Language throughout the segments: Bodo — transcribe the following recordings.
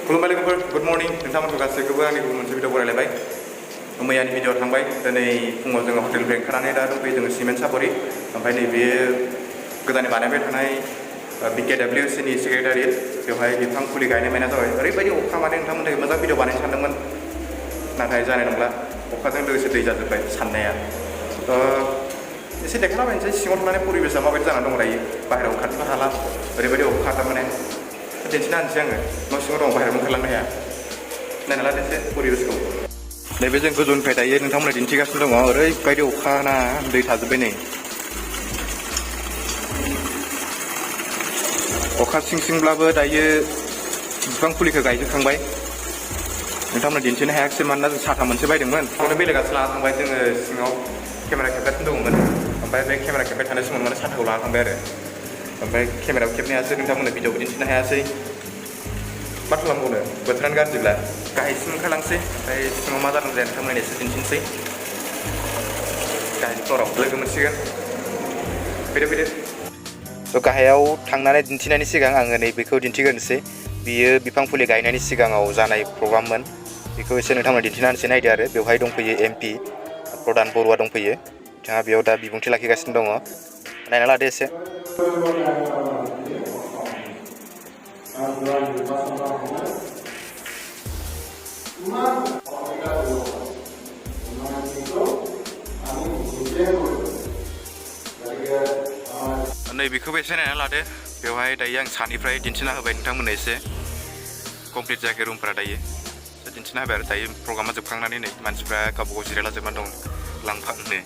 खुलुमबाय लोगोफोर गुड मर्निं नोंथांमोनखौ गासैखौबो आंनि गुबुन मोनसे भिडिअ बरायलायबाय मैयानि भिडिअ थांबाय दिनै फुङाव जोङो हटेलनिफ्राय ओंखारनानै दा दंफैयो जोङो सिमेन्ट सापरि ओमफ्राय नैबे गोदानै बानायबाय थानाय BKWC नि सेक्रेटारियेट बेवहाय बिफां फुलि गायनाय मायना जाबाय ओरैबायदि अखा माने नोंथांमोननो मोजां भिडिअ बानायनो सानदोंमोन नाथाय जानाय नंला अखाजों लोगोसे दै जाजोब्बाय साननाया एसे देखायलाबायनोसै सिङाव थानानै परिबेसा माबायदि जानानै दं दायो बाहेरायाव ओंखारनोबो हाला ओरैबायदि अखा थारमाने दिन्थिना होनोसै आङो न' सिङाव दं बाहेरायाव ओंखारलांनो हाया नायना लादोंसै परिबेसखौ नैबे जों गोजौनिफ्राय दायो नोंथांमोननो दिन्थिगासिनो दङ ओरैबायदि अखा ना दै थाजोब्बाय नै अखा सिं सिंब्लाबो दायो बिफां फुलिखौ गायजोबखांबाय नोंथांमोननो दिन्थिनो हायाखिसै मानोना जों साथा मोनसे बायदोंमोन बेखौनो बेलेगासो लाना थांबाय जोङो सिङाव केमेरा खेबगासिनो दङमोन ओमफ्राय बे केमेरा खेबबाय थानाय समाव माने साथाखौ लाना थांबाय आरो ओमफ्राय केमेराखौ खेबनो हायासै नोंथांमोननो भिडिअबो दिन्थिनो हायासै मा खालामबावनो बोथोरानो गाज्रिब्ला गाहायसिम ओंखारलांसै ओमफ्राय सिङाव मा जादों जाया नोंथांमोननो एसे दिन्थिनोसै गाहाय फ्ल'राव लोगो मोनसिगोन फैदो स' गाहायाव थांनानै दिन्थिनायनि सिगां आङो नैबेखौ दिन्थिग्रोनोसै बियो बिफां फुलि गायनायनि सिगाङाव जानाय प्रग्राममोन बेखौ एसे नोंथांमोननो दिन्थिना होनोसै नायदो आरो बेवहाय दंफैयो MP प्रधान बरुवा दंफैयो बिथाङा बेयाव दा बिबुंथि लाखिगासिनो दङ नायना लादो एसे नैबेखौबो एसे नायना लादो बेवहाय दायो आं सानिफ्राय दिन्थिना होबाय नोंथांमोननो एसे कमप्लिट जायाखै रुमफोरा दायो दिन्थिना होबाय आरो दायो प्रग्रामा जोबखांनानै नै मानसिफ्रा गावबा गाव जिरायला जोबनानै दं लांफानो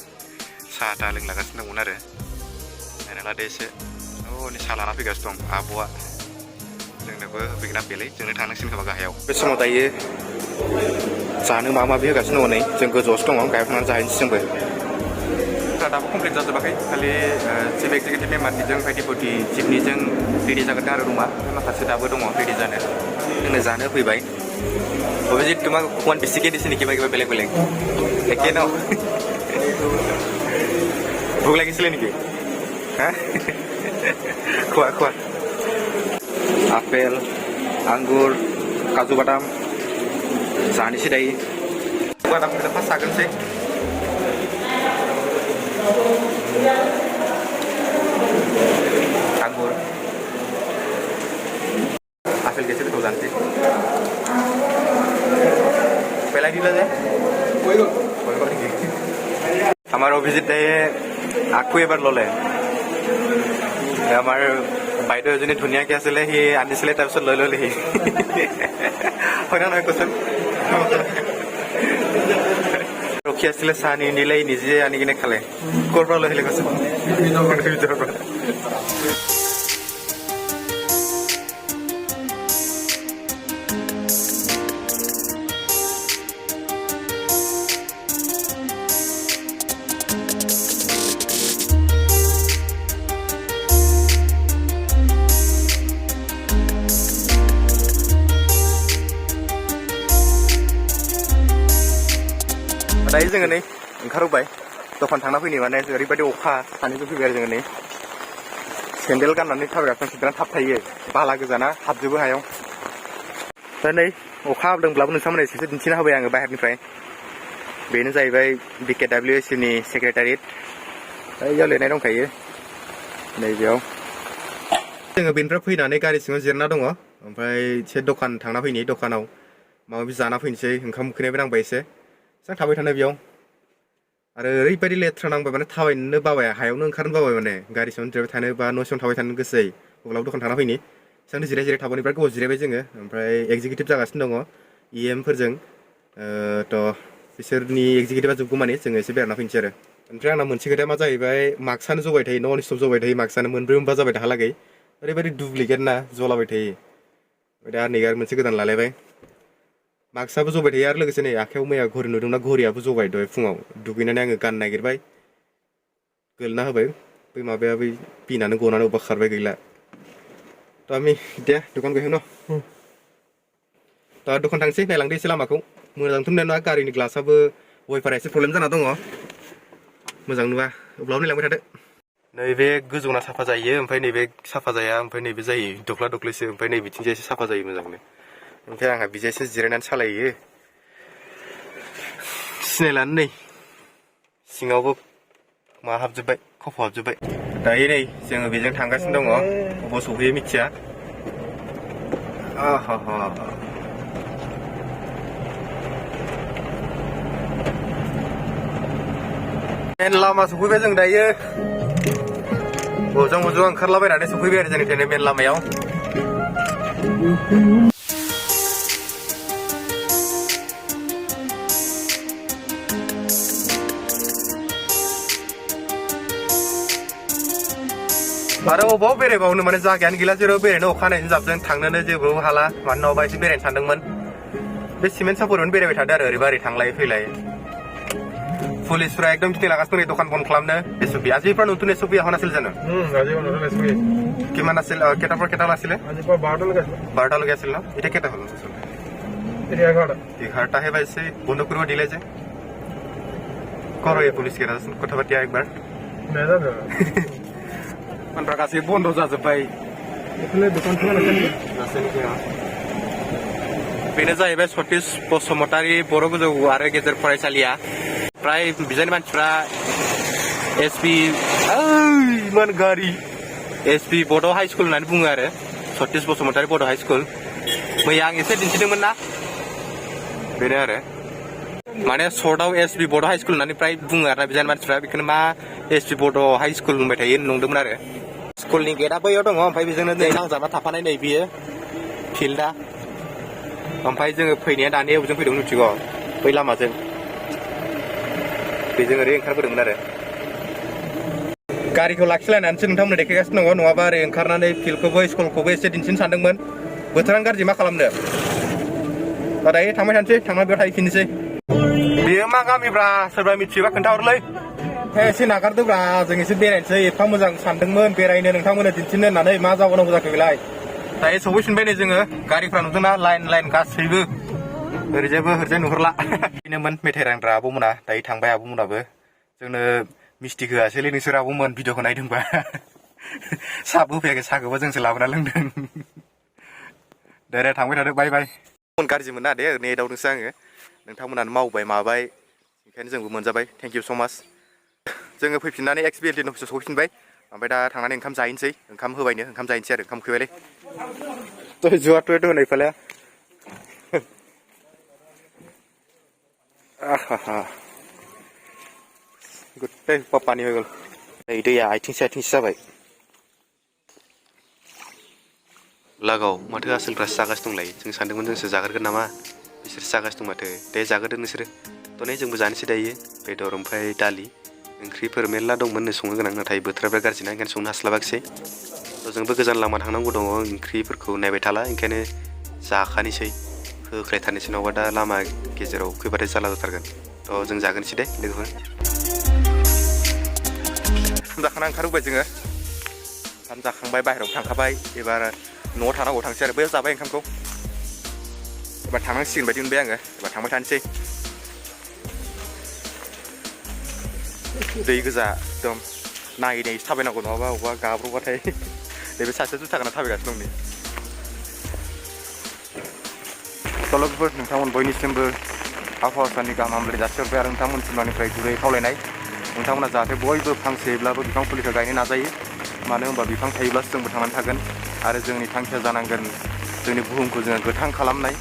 साहा था लोंलागासिनो दंमोन आरो नायना लादो एसे नै साहा लाना फैगासिनो दं आब'आ जोंनोबो होफैगोन बेलाय जोंनो थांनांसिगोन खोमा गाहायाव बे समाव दायो जानो माबा माबि होगासिनो दङ नै जों गोजौआवसो दङ गाहायाव थांनानै जाहैनोसै जोंबो दाबो कमप्लिट जाजोबाखै खालि चिफ एक्जिकिउटिभ मेम्बारनिजों फाइटिफोरनि चिफनिजों रेडि जागोन आरो रुमा माखासे दाबो दङ रेडि जानो जोंनो जानो फैबाय अभिजित তোমাক অকণমান বেছিকৈ দিছে নেকি কিবা কিবা বেলেগ বেলেগ একে ন ভোক লাগিছিলে নেকি হা খোৱা খোৱা আপেল आंगुर काजु बादाम जानोसै दायो बादामखौ फार्स्ट जागोनसै आंगुर आपेल कैसे तो जानते पहला दिला जाए हमारा অভিজিত দায়ে আকৌ এবাৰ ল'লে আমাৰ বাইদেউ এজনী ধুনীয়াকৈ আছিলে সি আনিছিলে তাৰপিছত লৈ ল'লেহি হয় না নহয় কৈছিল ৰখি আছিলে চাহ নিদিলে নিজে আনি কিনে খালে ক'ৰ পৰা লৈ আহিলে কৈছে ভিতৰৰ পৰা दायो जोङो नै ओंखारबोबाय दखान थांना फैनो माने ओरैबायदि अखा सानैजों फैबाय आरो जोङो नै सेन्देल गाननानै थाबायगासिनो बिराद थाब थायो बाला गोजाना हाबजोबो हायाव दा नै अखा हादोंब्लाबो नोंथांमोननो एसे दिन्थिना होबाय आङो बाहेरनिफ्राय बेनो जाहैबाय BKWC नि सेक्रेटारियेट बैयाव लिरनाय दंखायो नैबेयाव जोङो बेनिफ्राय फैनानै गारि सिङाव जिरायना दङ ओमफ्राय एसे दखान थांना फैनि दखानाव माबा माबि जाना फैनोसै ओंखाम उखैनायबो नांबाय एसे जों थाबाय थानाय बेयाव आरो ओरैबायदि लेथ्रा नांबाय माने थाबायनो बाबाय हायावनो ओंखारनो बाबाय माने गारि सिङावनो जिरायबाय थानो बा न' सिङाव थाबाय थानो गोसो जायो अब्लाबो दखान थांना फैनि जोंनो जिराय थाबाय बिराद गोबाव जिरायबाय जोङो ओमफ्राय एक्जिकिउटिभ जागासिनो दङ EM फोरजों थ' बिसोरनि एक्जिकिउटिभा जोबगौ माने जोङो एसे बेरायना फैनोसै आरो ओमफ्राय आंना मोनसे खोथाया मा जाहैबाय मार्क्सआनो जबाय थायो नन स्टप जबाय थायो मार्क्सआनो मोनब्रै मोनबा जाबाय दाहालागै ओरैबायदि डुप्लिकेट ना जलाबाय थायो दा नै आरो मोनसे गोदान लालायबाय मार्क्सआबो जबाय थायो आरो लोगोसे नै आखायाव मैया घरि नुदोंना घरियाबो जबाय दहाय फुङाव दुगैनानै आङो गाननो नागिरबाय गोलना होबाय बै माबाया बै पिनानो गनानै अबेबा खारबाय गैला थ' आमी এতিয়া दखान गयो न दा दखान थांसै नायलांदो एसे लामाखौ मोजांथ' नुनाय नङा गारिनि ग्लासाबो वाइफारा एसे प्रब्लेम जाना दङ मोजां नुवा अब्लाबो नायलांबाय थादो नैबे गोजौना साफा जायो ओमफ्राय नैबे साफा जाया ओमफ्राय नैबे जायो दख्ला दख्लिसो ओमफ्राय नैबेथिंजाय एसे साफा जायो मोजांनो ओमफ्राय आंहा बिजायसो जिरायनानै सालायो सिनायलानो नै सिङावबो मा हाबजोब्बाय खफ' हाबजोब्बाय दायो नै जोङो बेजों थांगासिनो दङ अबाव सौहैयो मिथिया मेन लामा सौफैबाय जों दायो बजों बजों ओंखारलाबायनानै सौफैबाय आरो जोंनि ट्रेन मेन लामायाव आरो अबाव बेरायबावनो माने जायगायानो गैला जेराव बेरायनो अखानायैनो जाबजों थांनोनो जेबो हाला मानो नङाबा एसे बेरायनो सानदोंमोन बे सिमेन्ट सापरियावनो बेरायबाय थादों आरो ओरैबा ओरै थांलाय फैलाय पुलिसफ्रा एकदम गिथायलागासिनो दं दखान बन्द खालामनो एसपि আজিৰ নতুন এসপি অহা নাছিল জানো আজি নতুন এসপি কিমান আছিল কেটাৰ পৰা কেটা আছিল আজি পৰা 12টা লৈকে আছিল ন এটা কেটা হল এটা 11টা হে বাইছে বন্ধ কৰিব দিলে যে করো এই পুলিশ কেটা কথা পাতিয়া একবার নাজানো मानफ्रा गासै बन्द जाजोब्बाय बेखौनो दखानखौ बेनो जाहैबाय सतीश बसुमतारी बर' गोजौ आरो गेजेर फरायसालिया प्राय बिजानि मानसिफ्रा एसपि मान गारि एसपि बड' हाई स्कुल होननानै बुङो आरो सतीश बसुमतारी बड' हाई स्कुल मैया आं एसे दिन्थिदोंमोन ना बेनो आरो माने सर्टआव एसपि बड' हाई स्कुल होननानै प्राय बुङो आरो बिजानि मानसिफ्रा बेखौनो मा एसपि बड' हाई स्कुल बुंबाय थायो नंदोंमोन आरो स्कुलनि गेटआ बैयाव दङ ओमफ्राय बेजोंनो नै नांजाबना थाफानाय नै बियो फिल्डआ ओमफ्राय जोङो फैनाया दानिया बबेजों फैदोंमोन मिथिगौ बै लामाजों बेजों ओरै ओंखारबोदोंमोन आरो गारिखौ लाखिलायनानैसो नोंथांमोननो देखायगासिनो दङ नङाबा ओरै ओंखारनानै फिल्डखौबो स्कुलखौबो एसे दिन्थिनो सानदोंमोन बोथोरानो गाज्रि मा खालामनो दायो थांबाय थानोसै थांना बेयाव थाहैफिननोसै बेयो मा गामिब्रा सोरबा मिथियोबा खोन्थाहरलै एसे नागारदोब्रा जों एसे बेरायनोसै एफा मोजां सानदोंमोन बेरायनो नोंथांमोननो दिन्थिनो होननानै मा जाबावनांगौ जाखो बेलाय दायो सौफैफिनबाय नै जोङो गारिफ्रा नुदोंना लाइन लाइन गासैबो ओरैजायबो ओरैजाय नुहुरला बेनोमोन मेथाइ रानग्रा आब'मोना दायो थांबाय आब'मोनाबो जोंनो मिस्टि होआसैलै नोंसोर आब'मोन भिडिअखौ नायदोंबा साहाबो होफैयाखै साहाखौबो जोंसो लाबोना लोंदों दे थांबाय थादो बाय बाय गाज्रि मोना दे ओरैनो एदावदोंसो आङो नोंथांमोनानो मावबाय माबाय ओंखायनो जोंबो मोनजाबाय थेंक इउ स' माच जोङो फैफिननानै एक्सबिएलटि अफिसाव सौफैफिनबाय ओमफ्राय दा थांनानै ओंखाम जाहैनोसै ओंखाम होबायनो ओंखाम जाहैनोसै आरो ओंखाम उखैबायलै तो जुवाथ' होनायफाले गुट्टै पापानि হৈ গ'ল नै दैया आथिंसे जाबाय लागाव माथो आसोलफ्रासो जागासिनो दंलाय जों सानदोंमोन जोंसो जागोरगोन नामा बिसोरसो जागासिनो दं माथो दे जागोरदो नोंसोरो दनै जोंबो जानोसै दायो बेदर ओमफ्राय दालि ओंख्रिफोर मेरला दंमोन संनो गोनां नाथाय बोथोरा गाज्रि ना ओंखायनो संनो हास्लाबाखिसै जोंबो गोजान लामा थांनांगौ दङ ओंख्रिफोरखौ नायबाय थाला ओंखायनो जाखानोसै होख्लायथारनोसै नङाबा दा लामा गेजेराव फैबाथाय जारला जाथारगोन थ' जों जागोनसै दे लोगोफोर जाखाना ओंखारबोबाय जोङो ओंखाम जाखांबाय बाहेरायाव थांखाबाय एबार न'आव थानांगौ थांसै आरो बैयाव जाबाय ओंखामखौ एबार थांनांसिगोन बायदि मोनबाय आङो एबार थांबाय थानोसै दै गोजा एकदम नायै नायै थाबायनांगौ नङाबा अबा गाब्र'बाथाय नैबे सासे जुथा गानना थाबायगासिनो दं नै लोगोफोर नोंथांमोन बयनिसिमबो आबहावा साननि गाहाम हामलायनाय जासिहरबाय आरो नोंथांमोनसिम आंनिफ्राय गुरै खावलायनाय नोंथांमोना जाहाथे बयबो फांसेब्लाबो बिफां फुलिखौ गायनो नाजायो मानो होनबा बिफां थायोब्लासो जोंबो थांनानै थागोन आरो जोंनि थांखिया जानांगोन जोंनि बुहुमखौ जोङो गोथां खालामनाय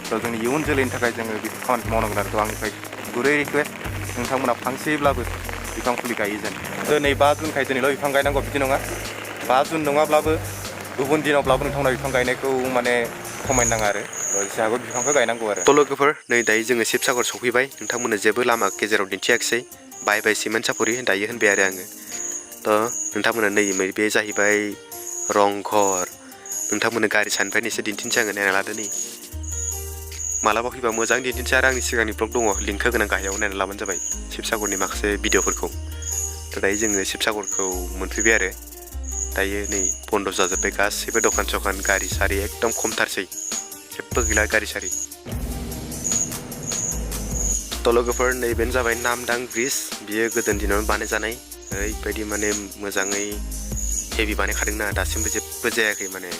थ' जोंनि इयुन जोलैनि थाखाय जोङो बेखौ खामानिखौ मावनांगोन आरो आंनिफ्राय गुरै रिकुवेस्ट नोंथांमोना फांसेब्लाबो बिफां फुलि गायो जों दिनै 5 जुनखाय दिनैल' बिफां गायनांगौ बिदि नङा 5 जुन नङाब्लाबो गुबुन दिनावब्लाबो नोंथांमोना बिफां गायनायखौ माने खमायनो नाङा आरो जाहागौ बिफांखौ गायनांगौ आरो थ' लोगोफोर नै दायो जोङो शिबसागर सफैबाय नोंथांमोननो जेबो लामा गेजेराव दिन्थियाखिसै बाय बाय सिमेन्ट सापरि दायो होनबाय आरो आङो थ' नोंथांमोना नै बे जाहैबाय रंघर नोंथांमोननो गारि सानिफ्रायनो एसे दिन्थिनोसै आङो नायना लादो नै मालाबा फैबा मोजां दिन्थिनोसै आरो आंनि सिगांनि ब्लग दङ लिंक होगोन आं गाहायाव नायना लाबानो जाबाय शिबसागरनि माखासे भिडिअफोरखौ थ' दायो जोङो शिबसागरखौ मोनफैबाय आरो दायो नै बन्द जाजोब्बाय गासैबो दखान सखान गारि सारि एकदम खमथारसै जेबो गैला गारि सारि थ' लोगोफोर नैबेनो जाबाय नामदां ब्रिज बियो गोदोनि दिनावनो बानायजानाय ओरैबायदि माने मोजाङै हेभि बानायखादोंना दासिमबो जेबो जायाखै माने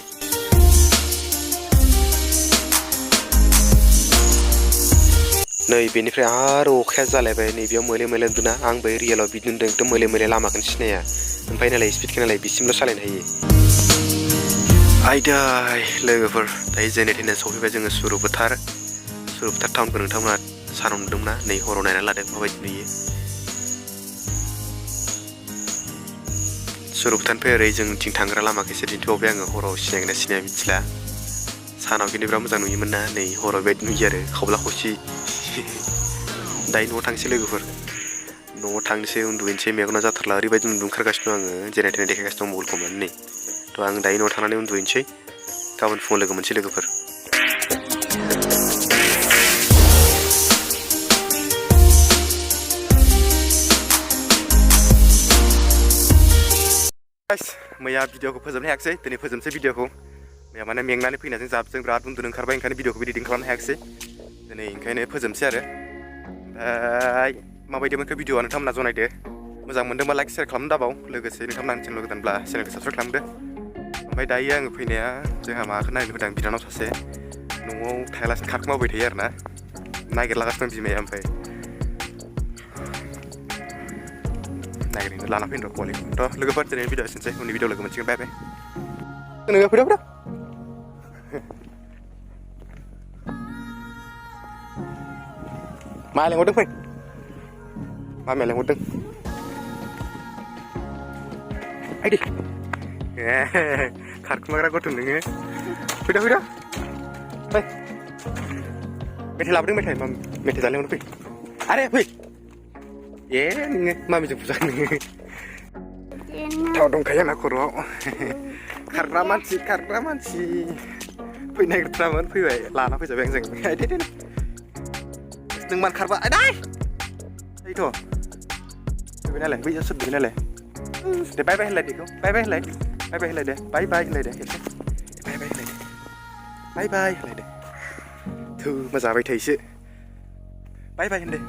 नै बेनिफ्राय आरो अखाया जालायबाय नैबेयाव मोले मोले उन्दुना आंबो रियेलाव बिदि नुदों एकदम मोले मोले लामाखौनो सिनाया ओमफ्राय नालाय स्पिडखौ नालाय बिसिमल' सालायनो हायो आयदाय लोगोफोर दायो जेने थेने सफैबाय जोङो सुरुफोथार टाउनखौ नोंथांमोना सानाव नुदोंना नै हराव नायना लादों माबायदि नुयो सुरुफोथारनिफ्राय ओरै जोंथिं थांग्रा लामाखौसो दिन्थिबावबाय आङो हराव सिनायगोना सिनाया मिथिला सानाव खिन्थु बिराद मोजां नुयोमोन ना नै हराव बेबायदि नुयो आरो खावब्ला खावसि दायो न'आव थांसै लोगोफोर न'आव थांनोसै उन्दुहैनोसै मेगना जाथारला ओरैबायदि उन्दुनो ओंखारगासिनो दं आङो जेने थेने देखायगासिनो दं मबाइलखौ हमनानै थ' आं दायो न'आव थांनानै उन्दुहैनोसै गाबोन फुङाव लोगो मोनसै लोगोफोर मैया भिडिअखौ फोजोबनो हायाखिसै दिनै फोजोबनोसै भिडिअखौ मैया माने मेंनानै फैनायजों जाबजों बिराद उन्दुनो ओंखारबाय ओंखायनो भिडिअखौ इडिटिं खालामनो हायाखिसै दिनै ओंखायनो फोजोबनोसै आरो ओमफ्राय माबायदि मोनखो भिडिअआ नोंथांमोना जनायदो मोजां मोनदोंबा लाइक शेयार खालामनो दाबाव लोगोसे नोंथांमोना आंनि चेनेल गोदानब्ला चेनेलखौ साबसक्राइब खालामदो ओमफ्राय दायो आङो फैनाया जोंहा माबाखौ नायनो होदों बिनानाव सासे न'आव थायालासिनो खारखोमाबाय थायो आरो ना नागिरलागासिनो दं बिमाया ओमफ्राय नागिरनो लाना फैनो र' कवालिखौथ' लोगोफोर दिनै भिडिअ एसेनोसै उननि भिडिअ लोगो मोनसिगोन बाय बाय नोङो फैदा मा लेंहरदों फै मामिया लेंहरदों आइदि खारखुमाग्रा गथ' नोङो फैदा फै मेथाइ लाबोदों मेथाइ जानो लेंहरदों फै आरे फै ए नोङो मामिजों बुजा नोङो थाव दंखायो आंना खर'आव खारग्रा मानसि फैनो नागिरथारामोन फैबाय लाना फैजाबाय आंजों दे नों मान खारबा आदै ओइथ' फैबाय नालाय बैयाव सोर फैबाय नालाय दे बाय बाय होनलाय बेखौ बाय बाय होनलाय दे बाय बाय होनलाय दे खेबसे बाय बाय होनलाय दे थौ मा जाबाय थायोसो बाय बाय होन दे